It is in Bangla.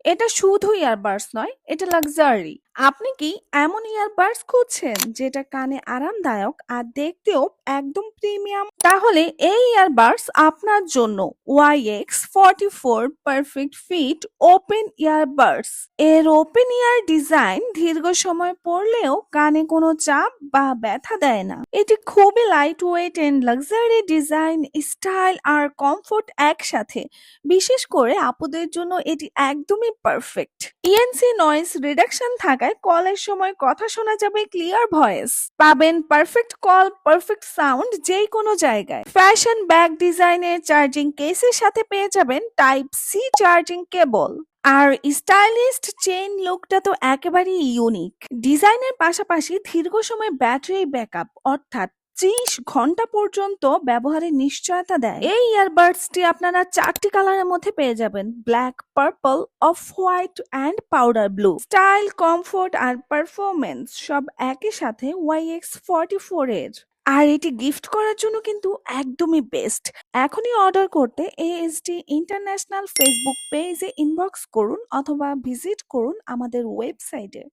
এটা শুধু ইয়ারবাডস নয়, এটা লাক্সারি। আপনি কি এমন ইয়ারবাডস খুঁজছেন যেটা কানে আরামদায়ক আর দেখতেও একদম প্রিমিয়াম? তাহলে এই ইয়ারবাডস আপনার জন্য। YX44 perfect fit open earbuds. এর ওপেন ইয়ার ডিজাইন দীর্ঘ সময় পরলেও কানে কোনো চাপ বা ব্যথা দেয় না। এটি খুবই light weight and luxury design, style আর কমফোর্ট একসাথে। বিশেষ করে আপুদের জন্য এটি একদমই পারফেক্ট। ইএনসি নয়েজ রিডাকশন থাকায় কলের সময় কথা শোনা যাবে ক্লিয়ার ভয়েস। পাবেন পারফেক্ট কল, পারফেক্ট সাউন্ড যেই কোনো জায়গায়। ফ্যাশন ব্যাগ ডিজাইনের চার্জিং কেসের সাথে পেয়ে যাবেন টাইপ সি চার্জিং কেবল। আর স্টাইলিস্ট চেইন লুকটা তো একেবারেই ইউনিক। ডিজাইনের পাশাপাশি দীর্ঘ সময় ব্যাটারি ব্যাকআপ অর্থাৎ 30 ঘন্টা পর্যন্ত ব্যবহারের নিশ্চয়তা দেয়। এই ইয়ারবাডসটি আপনারা 4টি কালারের মধ্যে পেয়ে যাবেন: black, purple, off white and powder blue. Style, comfort আর পারফরমেন্স সব একই সাথে YX44 এর। আর এটি গিফট করার জন্য কিন্তু একদমই বেস্ট। এখনই অর্ডার করতে ASD ইন্টারন্যাশনাল ফেসবুক পেজে ইনবক্স করুন অথবা ভিজিট করুন আমাদের ওয়েবসাইটে।